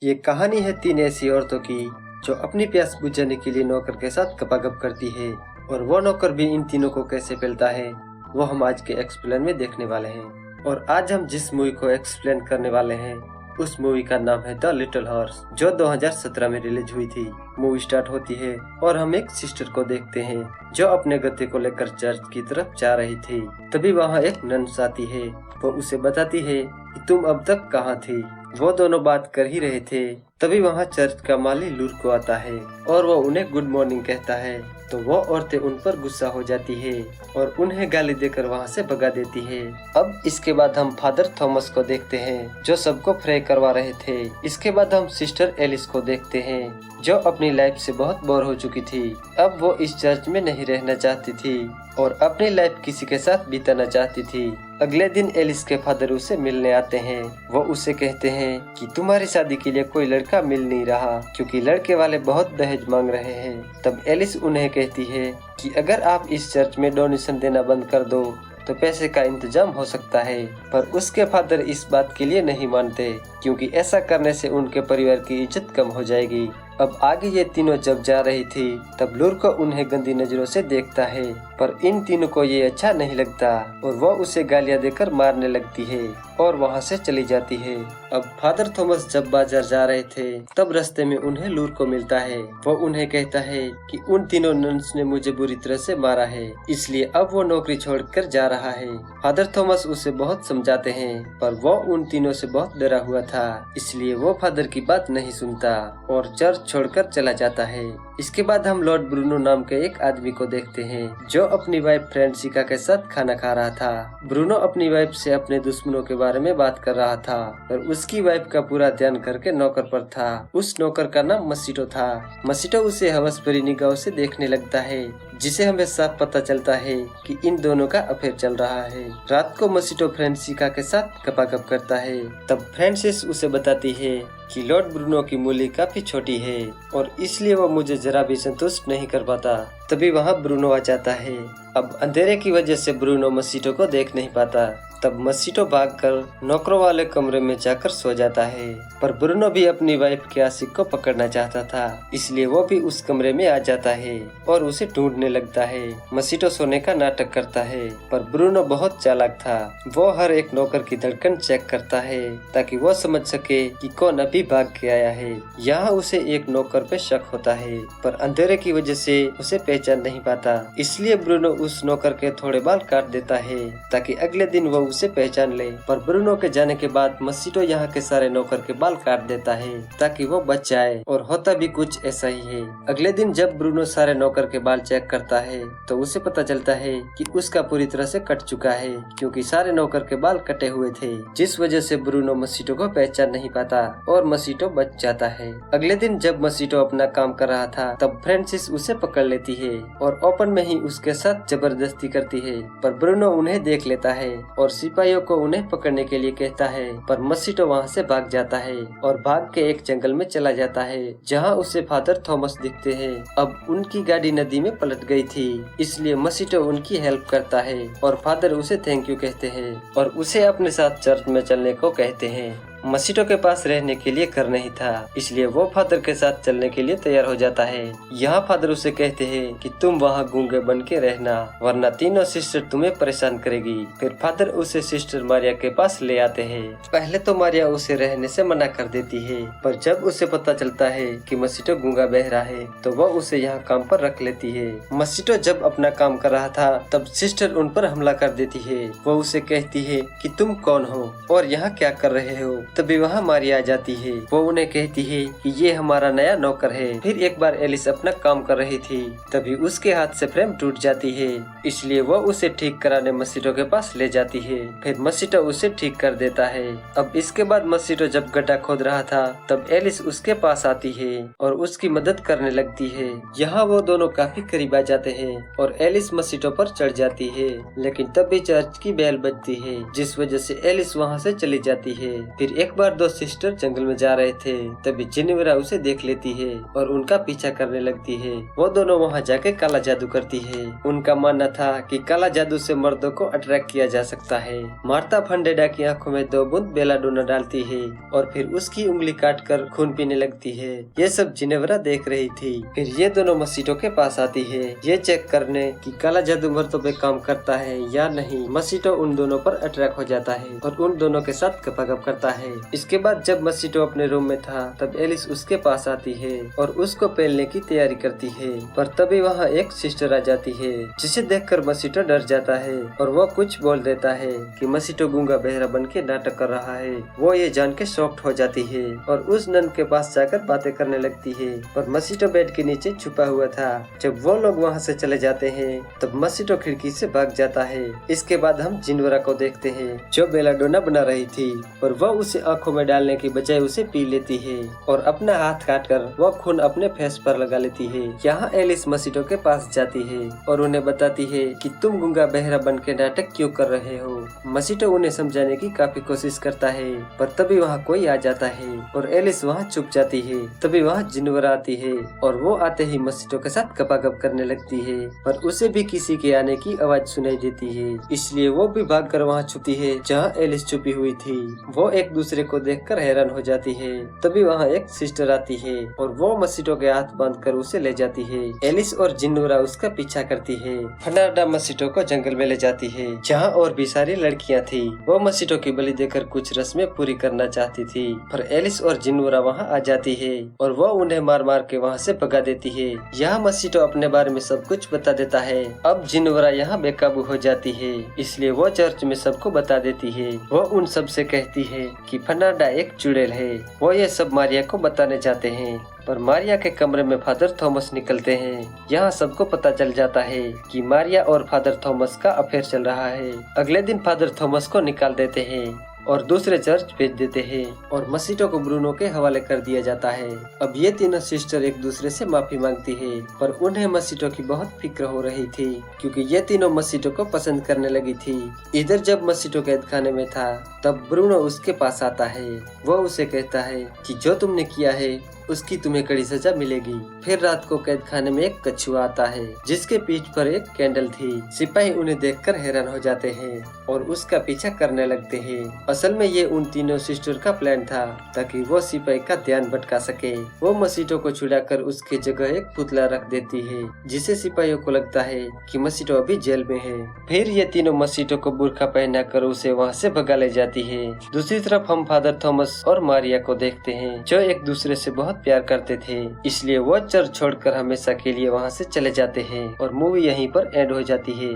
ये कहानी है 3 ऐसी औरतों की जो अपनी प्यास बुझाने के लिए नौकर के साथ गपागप करती है, और वो नौकर भी इन तीनों को कैसे पेलता है वो हम आज के एक्सप्लेन में देखने वाले हैं। और आज हम जिस मूवी को एक्सप्लेन करने वाले हैं उस मूवी का नाम है द लिटिल हॉर्स, जो 2017 में रिलीज हुई थी। मूवी स्टार्ट होती है और हम एक सिस्टर को देखते हैं जो अपने गते को लेकर चर्च की तरफ जा रही थी। तभी वहाँ एक नन्स आती है। वो उसे बताती है कि तुम अब तक कहाँ थी। वो दोनों बात कर ही रहे थे, तभी वहाँ चर्च का माली लुर्को आता है और वो उन्हें गुड मॉर्निंग कहता है। तो वो औरतें उन पर गुस्सा हो जाती है और उन्हें गाली देकर वहाँ से भगा देती है। अब इसके बाद हम फादर थॉमस को देखते हैं जो सबको प्रे करवा रहे थे। इसके बाद हम सिस्टर एलिस को देखते हैं जो अपनी लाइफ से बहुत बोर हो चुकी थी। अब वो इस चर्च में नहीं रहना चाहती थी और अपनी लाइफ किसी के साथ बिताना चाहती थी। अगले दिन एलिस के फादर उसे मिलने आते हैं। वो उसे कहते हैं कि तुम्हारी शादी के लिए कोई लड़का मिल नहीं रहा क्योंकि लड़के वाले बहुत दहेज मांग रहे हैं। तब एलिस उन्हें कहती है कि अगर आप इस चर्च में डोनेशन देना बंद कर दो तो पैसे का इंतजाम हो सकता है। पर उसके फादर इस बात के लिए नहीं मानते क्योंकि ऐसा करने से उनके परिवार की इज्जत कम हो जाएगी। अब आगे ये तीनों जब जा रही थी तब लुर्को उन्हें गंदी नजरों से देखता है, पर इन तीनों को ये अच्छा नहीं लगता और वो उसे गालियां देकर मारने लगती है और वहाँ से चली जाती है। अब फादर थॉमस जब बाजार जा रहे थे तब रास्ते में उन्हें लुर्को मिलता है। वो उन्हें कहता है कि उन तीनों नन्स ने मुझे बुरी तरह से मारा है, इसलिए अब वो नौकरी छोड़कर जा रहा है। फादर थॉमस उसे बहुत समझाते हैं पर वो उन तीनों से बहुत डरा हुआ था, इसलिए वो फादर की बात नहीं सुनता और चर्च छोड़कर चला जाता है। इसके बाद हम लॉर्ड ब्रूनो नाम के एक आदमी को देखते हैं जो अपनी वाइफ फ्रेंसिका के साथ खाना खा रहा था। ब्रूनो अपनी वाइफ से अपने दुश्मनों के बारे में बात कर रहा था और उसकी वाइफ का पूरा ध्यान करके नौकर पर था। उस नौकर का नाम मसीटो था। मसीटो उसे हवस भरी निगाहों से देखने लगता है, जिसे हमें साफ पता चलता है कि इन दोनों का अफेयर चल रहा है। रात को मसीटो फ्रेंसिका के साथ गपागप करता है। तब फ्रांसिस उसे बताती है कि लॉर्ड ब्रूनो की मूली काफी छोटी है और इसलिए वो मुझे जरा भी संतुष्ट नहीं कर पाता। तभी वहाँ ब्रूनो आ जाता है। अब अंधेरे की वजह से ब्रूनो मसीटो को देख नहीं पाता। तब मसीटो भागकर नौकरों वाले कमरे में जाकर सो जाता है, पर ब्रूनो भी अपनी वाइफ के आशिक को पकड़ना चाहता था, इसलिए वो भी उस कमरे में आ जाता है और उसे ढूंढने लगता है। मसीटो सोने का नाटक करता है पर ब्रूनो बहुत चालाक था। वो हर एक नौकर की धड़कन चेक करता है ताकि वो समझ सके कि कौन अभी भाग के आया है। यहाँ उसे एक नौकर पे शक होता है पर अंधेरे की वजह से उसे पहचान नहीं पाता, इसलिए ब्रूनो उस नौकर के थोड़े बाल काट देता है ताकि अगले दिन वो उसे पहचान ले। पर ब्रूनो के जाने के बाद मसीटो यहाँ के सारे नौकर के बाल काट देता है ताकि वो बच जाए, और होता भी कुछ ऐसा ही है। अगले दिन जब ब्रूनो सारे नौकर के बाल चेक करता है तो उसे पता चलता है कि उसका पूरी तरह से कट चुका है क्योंकि सारे नौकर के बाल कटे हुए थे, जिस वजह से ब्रूनो मसीटो को पहचान नहीं पाता और मसीटो बच जाता है। अगले दिन जब मसीटो अपना काम कर रहा था तब फ्रांसिस उसे पकड़ लेती है और ओपन में ही उसके साथ जबरदस्ती करती है, पर ब्रूनो उन्हें देख लेता है और सिपाहियों को उन्हें पकड़ने के लिए कहता है, पर मसीटो वहाँ से भाग जाता है और भाग के एक जंगल में चला जाता है जहाँ उसे फादर थॉमस दिखते हैं। अब उनकी गाड़ी नदी में पलट गई थी, इसलिए मसीटो उनकी हेल्प करता है और फादर उसे थैंक यू कहते हैं और उसे अपने साथ चर्च में चलने को कहते हैं। मसीटो के पास रहने के लिए घर नहीं था, इसलिए वो फादर के साथ चलने के लिए तैयार हो जाता है। यहाँ फादर उसे कहते हैं कि तुम वहाँ गूंगे बन के रहना वरना तीनों सिस्टर तुम्हें परेशान करेगी। फिर फादर उसे सिस्टर मारिया के पास ले आते हैं। पहले तो मारिया उसे रहने से मना कर देती है, पर जब उसे पता चलता है कि मसीटो गूंगा बहरा है तो वो उसे यहाँ काम पर रख लेती है। मसीटो जब अपना काम कर रहा था तब सिस्टर उन पर हमला कर देती है। वो उसे कहती है कि तुम कौन हो और यहाँ क्या कर रहे हो। तभी वहाँ मारिया आ जाती है। वो उन्हें कहती है कि ये हमारा नया नौकर है। फिर एक बार एलिस अपना काम कर रही थी, तभी उसके हाथ से फ्रेम टूट जाती है, इसलिए वो उसे ठीक कराने मसीटो के पास ले जाती है। फिर मसीटो उसे ठीक कर देता है। अब इसके बाद मसीटो जब गड्ढा खोद रहा था तब एलिस उसके पास आती है और उसकी मदद करने लगती है। यहाँ वो दोनों काफी करीब आ जाते हैं और एलिस मसीटो पर चढ़ जाती है, लेकिन तभी चर्च की बेल बजती है जिस वजह से एलिस वहाँ से चली जाती है। फिर एक बार दो सिस्टर जंगल में जा रहे थे, तभी जेनिफर उसे देख लेती है और उनका पीछा करने लगती है। वो दोनों वहाँ जाके काला जादू करती है। उनका मानना था कि काला जादू से मर्दों को अट्रैक्ट किया जा सकता है। मार्था फंडेडा की आंखों में 2 बूंद बेलाडोना डालती है और फिर उसकी उंगली काटकर खून पीने लगती है। ये सब जेनिफर देख रही थी। फिर ये दोनों मस्कीटो के पास आती है, ये चेक करने कि काला जादू मर्दों पे काम करता है या नहीं। मस्कीटो उन दोनों पर अट्रैक्ट हो जाता है और उन दोनों के साथ गपागप करता है। इसके बाद जब मस्कीटो अपने रूम में था, तब एलिस उसके पास आती है और उसको पेलने की तैयारी करती है। पर तभी वहाँ एक सिस्टर आ जाती है, जिसे देखकर मस्कीटो डर जाता है और वो कुछ बोल देता है कि मस्कीटो गूंगा बहरा बन के नाटक कर रहा है। वो ये जान के शॉक्ड हो जाती है और उस नन के पास जाकर बातें करने लगती है। पर मस्कीटो बेड के नीचे छुपा हुआ था। जब वो लोग वहाँ से चले जाते हैं, तब मस्कीटो खिड़की से भाग जाता है। इसके बाद हम जेनिफर को देखते हैं, जो बेलाडोना बना रही थी, पर वो उसे आंखों में डालने की बजाय उसे पी लेती है और अपना हाथ काटकर वो खून अपने फेस पर लगा लेती है। यहाँ एलिस मस्कीटो के पास जाती है और उन्हें बताती है कि तुम गूंगा बहरा बन के नाटक क्यों कर रहे हो। मस्कीटो उन्हें समझाने की काफी कोशिश करता है, पर तभी वहाँ कोई आ जाता है और एलिस वहाँ चुप जाती है। तभी वहाँ जेनिफर आती है और वो आते ही मस्कीटो के साथ गपागप करने लगती है, पर उसे भी किसी के आने की आवाज सुनाई देती है, इसलिए वो भी भागकर वहाँ छुपती है जहाँ एलिस छुपी हुई थी। वो एक दूसरे को देखकर हैरान हो जाती है। तभी वहाँ एक सिस्टर आती है और वो मस्कीटो के हाथ बांधकर उसे ले जाती है। एलिस और जेनिफर उसका पीछा करती है। फंडाडा मस्कीटो को जंगल में ले जाती है, जहाँ और भी सारी लड़कियाँ थी। वो मस्कीटो की बलि देकर कुछ रस्में पूरी करना चाहती थी, पर एलिस और जेनिफर वहाँ आ जाती है और वो उन्हें मार मार के वहाँ से भगा देती है। यहाँ मस्कीटो अपने बारे में सब कुछ बता देता है। अब जेनिफर यहाँ बेकाबू हो जाती है, इसलिए वो चर्च में सबको बता देती है। वो उन सब से कहती है कि फंडाडा एक चुड़ैल है। वो ये सब मारिया को बताने जाते हैं, पर मारिया के कमरे में फादर थॉमस निकलते हैं। यहाँ सबको पता चल जाता है कि मारिया और फादर थॉमस का अफेयर चल रहा है। अगले दिन फादर थॉमस को निकाल देते हैं और दूसरे चर्च भेज देते हैं और मस्कीटो को ब्रूनो के हवाले कर दिया जाता है। अब ये तीनों सिस्टर एक दूसरे से माफी मांगती है, पर उन्हें मस्कीटो की बहुत फिक्र हो रही थी, क्योंकि ये तीनों मस्कीटो को पसंद करने लगी थी। इधर जब मस्कीटो कैद खाने में था, तब ब्रूनो उसके पास आता है। वो उसे कहता है कि जो तुमने किया है उसकी तुम्हें कड़ी सजा मिलेगी। फिर रात को कैद खाने में एक कछुआ आता है, जिसके पीठ पर एक कैंडल थी। सिपाही उन्हें देखकर हैरान हो जाते हैं और उसका पीछा करने लगते हैं। असल में ये उन तीनों सिस्टर का प्लान था, ताकि वो सिपाही का ध्यान भटका सके। वो मस्कीटो को छुड़ाकर उसकी जगह एक पुतला रख देती है, जिसे सिपाहियों को लगता है कि मस्कीटो अभी जेल में है। फिर ये तीनों मस्कीटो को बुर्का पहनाकर उसे वहाँ से भगा ले जाती है। दूसरी तरफ हम फादर थॉमस और मारिया को देखते हैं, जो एक दूसरे से बहुत प्यार करते थे, इसलिए वो चर्च छोड़कर हमेशा के लिए वहाँ से चले जाते हैं और मूवी यहीं पर एंड हो जाती है।